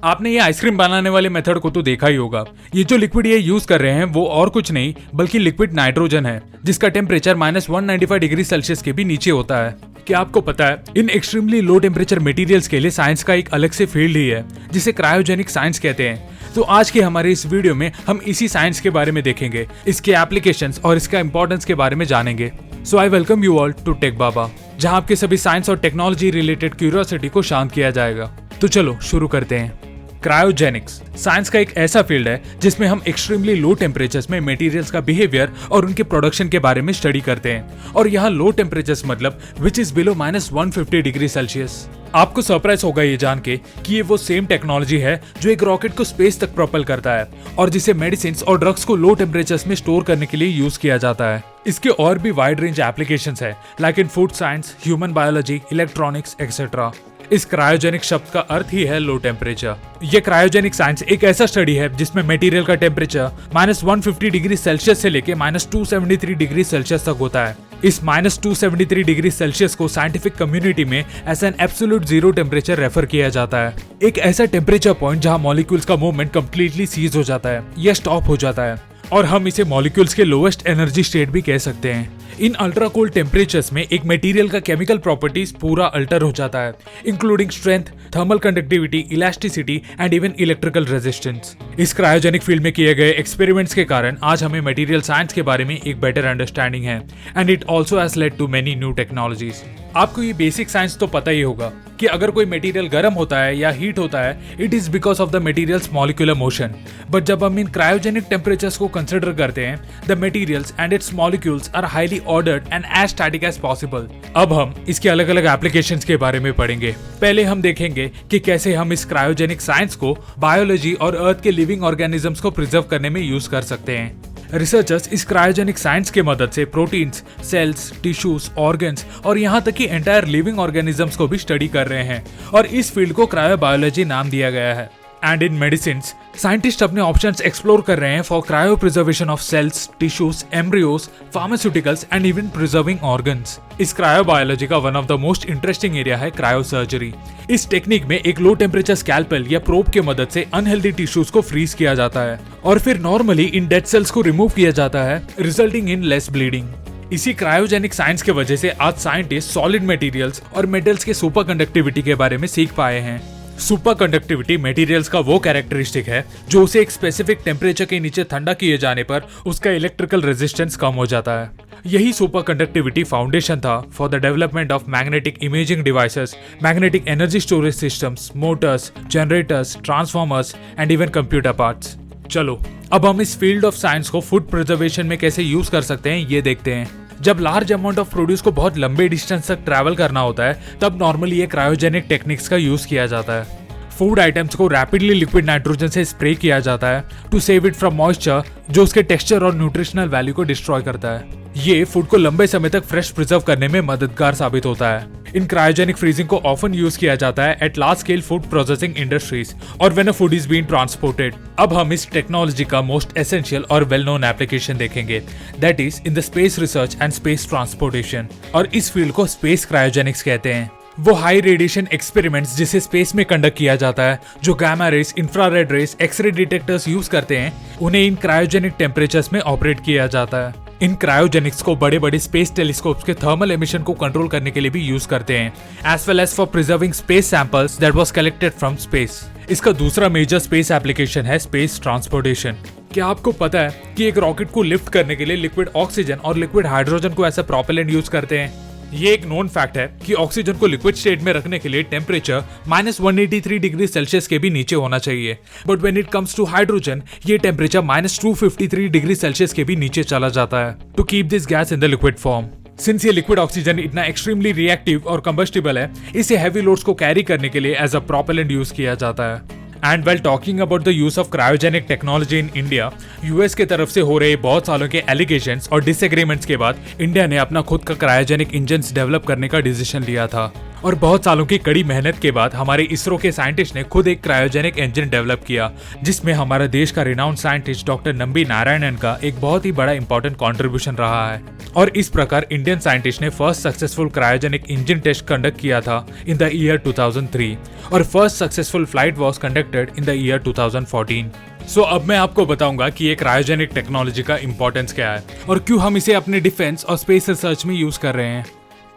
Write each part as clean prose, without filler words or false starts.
आपने ये आइसक्रीम बनाने वाले मेथड को तो देखा ही होगा। ये जो लिक्विड ये यूज कर रहे हैं वो और कुछ नहीं बल्कि लिक्विड नाइट्रोजन है, जिसका टेम्परेचर -195 डिग्री सेल्सियस के भी नीचे होता है। क्या आपको पता है, in extremely low temperature materials के लिए साइंस का एक अलग से फील्ड ही है जिसे क्रायोजेनिक साइंस कहते हैं। तो आज के हमारे इस वीडियो में हम इसी साइंस के बारे में देखेंगे, इसके एप्लीकेशंस और इसका इंपॉर्टेंस के बारे में जानेंगे। So I welcome you all to tech Baba, जहां आपके सभी साइंस और टेक्नोलॉजी रिलेटेड क्यूरियोसिटी को शांत किया जाएगा। तो चलो शुरू करते हैं। क्रायोजेनिक्स साइंस का एक ऐसा फील्ड है जिसमें हम एक्सट्रीमली लो टेम्परेचर्स में मटेरियल्स का बिहेवियर और उनके प्रोडक्शन के बारे में स्टडी करते हैं। और यहाँ लो टेम्परेचर्स मतलब which is below -150 degree Celsius. आपको सरप्राइज होगा ये जान के कि ये वो सेम टेक्नोलॉजी है जो एक रॉकेट को स्पेस तक प्रोपेल करता है और जिसे मेडिसिन और ड्रग्स को लो टेम्परेचर्स में स्टोर करने के लिए यूज किया जाता है। इसके और भी वाइड रेंज एप्लीकेशंस है, like in food science, human biology, electronics etcetera. इस क्रायोजेनिक शब्द का अर्थ ही है लो टेम्परेचर। ये क्रायोजेनिक साइंस एक ऐसा स्टडी है जिसमें मटेरियल का टेम्परेचर -150 डिग्री सेल्सियस से लेके -273 डिग्री सेल्सियस तक होता है। इस -273 डिग्री सेल्सियस को साइंटिफिक कम्युनिटी में as an absolute zero temperature refer किया जाता है। एक ऐसा टेम्परेचर पॉइंट जहां मॉलिक्यूल्स का मूवमेंट कंप्लीटली सीज हो जाता है या स्टॉप हो जाता है, और हम इसे मॉलिक्यूल्स के लोएस्ट एनर्जी स्टेट भी कह सकते हैं। इन अल्ट्रा कोल्ड टेम्परेचर्स में एक मटेरियल का केमिकल प्रॉपर्टीज पूरा अल्टर हो जाता है, including strength, thermal conductivity, elasticity and even electrical resistance. इस क्रायोजेनिक फील्ड में किए गए एक्सपेरिमेंट्स के कारण आज हमें मटेरियल साइंस के बारे में एक बेटर अंडरस्टैंडिंग है, and it also has led to many new technologies. आपको ये बेसिक साइंस तो पता ही होगा कि अगर कोई मटेरियल गर्म होता है या हीट होता है, it is because of the materials molecular motion. But जब हम इन क्रायोजेनिक टेम्परेचर्स को कंसिडर करते हैं, the materials and its molecules are highly ordered and as static as possible. अब हम इसके अलग अलग एप्लीकेशंस के बारे में पढ़ेंगे। पहले हम देखेंगे कि कैसे हम इस क्रायोजेनिक साइंस को बायोलॉजी और अर्थ के लिविंग ऑर्गेनिजम्स को प्रिजर्व करने में यूज कर सकते हैं। रिसर्चर्स इस क्रायोजेनिक साइंस के मदद से प्रोटीन्स, सेल्स, टिश्यूज, ऑर्गन्स और यहाँ तक कि एंटायर लिविंग ऑर्गेनिजम्स को भी स्टडी कर रहे हैं, और इस फील्ड को क्रायोबायोलॉजी नाम दिया गया है। एंड इन मेडिसिन्स, साइंटिस्ट अपने ऑप्शंस एक्सप्लोर कर रहे हैं for cryopreservation of cells, tissues, embryos, pharmaceuticals and even preserving organs. इस क्रायोबायोलॉजी का one of the most interesting area है क्रायोसर्जरी। इस टेक्निक में एक लो टेम्परेचर स्कैल्पेल या प्रोब की मदद से अनहेल्दी टिश्यूज को फ्रीज किया जाता है और फिर नॉर्मली इन डेड सेल्स को रिमूव किया जाता है, रिजल्टिंग इन लेस ब्लीडिंग। इसी क्रायोजेनिक साइंस की वजह से आज साइंटिस्ट सॉलिड मटेरियल्स और मेटल्स के सुपर कंडक्टिविटी के बारे में सीख पाए हैं। सुपर कंडक्टिविटी मटेरियल्स का वो कैरेक्टरिस्टिक है जो उसे एक स्पेसिफिक टेम्परेचर के नीचे ठंडा किए जाने पर उसका इलेक्ट्रिकल रेजिस्टेंस कम हो जाता है। यही सुपर कंडक्टिविटी फाउंडेशन था for the development of magnetic imaging devices, magnetic energy storage systems, Motors, generators, transformers and even computer parts. चलो अब हम इस फील्ड ऑफ साइंस को फूड प्रिजर्वेशन में कैसे यूज कर सकते हैं ये देखते हैं। जब लार्ज अमाउंट ऑफ प्रोड्यूस को बहुत लंबे डिस्टेंस तक ट्रैवल करना होता है, तब नॉर्मली ये क्रायोजेनिक टेक्निक्स का यूज किया जाता है। फूड आइटम्स को रैपिडली लिक्विड नाइट्रोजन से स्प्रे किया जाता है to save it from moisture, जो उसके टेक्सचर और न्यूट्रिशनल वैल्यू को डिस्ट्रॉय करता है। ये फूड को लंबे समय तक फ्रेश प्रिजर्व करने में मददगार साबित होता है। इन क्रायोजेनिक फ्रीजिंग को ऑफन यूज किया जाता है at large scale food processing industries और when a food is being transported. अब हम इस टेक्नोलॉजी का मोस्ट एसेंशियल और वेल नोन एप्लीकेशन देखेंगे, that is in the space research and space transportation, और इस फील्ड को स्पेस क्रायोजेनिक्स कहते हैं। वो हाई रेडिएशन एक्सपेरिमेंट्स जिसे स्पेस में कंडक्ट किया जाता है, जो gamma rays, infrared rays, x ray detectors use करते हैं, उन्हें इन क्रायोजेनिक टेम्परेचर्स में ऑपरेट किया जाता है। इन क्रायोजेनिक्स को बड़े बड़े स्पेस टेलीस्कोप्स के थर्मल एमिशन को कंट्रोल करने के लिए भी यूज करते हैं, as well as for preserving space samples that was collected from space. इसका दूसरा मेजर स्पेस एप्लीकेशन है स्पेस ट्रांसपोर्टेशन। क्या आपको पता है कि एक रॉकेट को लिफ्ट करने के लिए लिक्विड ऑक्सीजन और लिक्विड हाइड्रोजन को ऐसा प्रोपेलेंट यूज करते हैं? ये एक नोन फैक्ट है कि ऑक्सीजन को लिक्विड स्टेट में रखने के लिए टेम्परेचर -183 डिग्री सेल्सियस के भी नीचे होना चाहिए, but when it comes to hydrogen, ये टेम्परेचर -253 डिग्री सेल्सियस के भी नीचे चला जाता है to keep this gas in the liquid form. Since ये लिक्विड ऑक्सीजन इतना एक्सट्रीमली रिएक्टिव और कंबस्टिबल है, इसे हैवी लोड्स को कैरी करने के लिए एज अ प्रोपेलेंट यूज किया जाता है। And well talking about the use of cryogenic technology in India, US के तरफ से हो रहे बहुत सालों के एलिगेशंस और डिसएग्रीमेंट्स के बाद इंडिया ने अपना खुद का क्रायोजेनिक इंजन्स डेवलप करने का डिसीजन लिया था, और बहुत सालों की कड़ी मेहनत के बाद हमारे इसरो के साइंटिस्ट ने खुद एक क्रायोजेनिक इंजन डेवलप किया, जिसमें हमारा देश का renowned scientist doctor Nambi Narayanan का एक बहुत ही बड़ा इंपॉर्टेंट कंट्रीब्यूशन रहा है। और इस प्रकार इंडियन साइंटिस्ट ने first successful cryogenic engine test conduct किया था इन द ईयर 2003 और first successful flight was conducted in the year 2014। So अब मैं आपको बताऊंगा कि ये क्रायोजेनिक टेक्नोलॉजी का इंपॉर्टेंस क्या है और क्यों हम इसे अपने डिफेंस और स्पेस रिसर्च में यूज कर रहे हैं।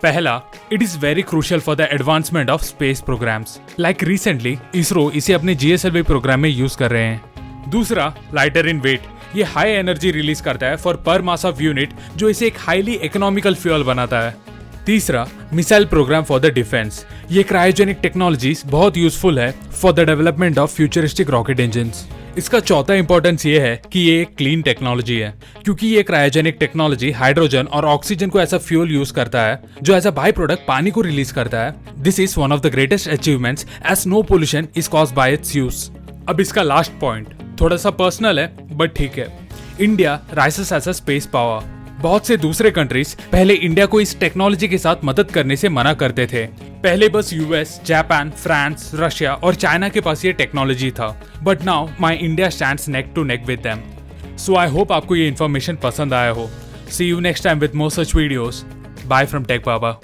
पहला, it is very crucial for the advancement of space programs. Like recently ISRO इसे अपने GSLV प्रोग्राम में यूज कर रहे हैं। दूसरा, लाइटर इन वेट। ये हाई एनर्जी रिलीज करता है फॉर पर मास ऑफ यूनिट, जो इसे एक हाईली इकोनॉमिकल फ्यूल बनाता है। तीसरा, missile program for the defence. ये क्रायोजेनिक टेक्नोलॉजीज बहुत यूजफुल है for the development of futuristic rocket engines. इसका चौथा इंपॉर्टेंस ये है कि ये एक क्लीन टेक्नोलॉजी है, क्योंकि ये क्रायोजेनिक टेक्नोलॉजी हाइड्रोजन और ऑक्सीजन को ऐसा फ्यूल यूज करता है जो एज अ बाई प्रोडक्ट पानी को रिलीज करता है। This is one of the greatest achievements as no pollution is caused by its use. अब इसका लास्ट पॉइंट थोड़ा सा पर्सनल है, बट ठीक है। India rises as a space power. बहुत से दूसरे कंट्रीज पहले इंडिया को इस टेक्नोलॉजी के साथ मदद करने से मना करते थे। पहले बस US, जापान, फ्रांस, रशिया और चाइना के पास ये टेक्नोलॉजी था, but now my India stands neck to neck with them. So I hope आपको ये इन्फॉर्मेशन पसंद आया हो। See you next time with more such videos. Bye from tech Baba.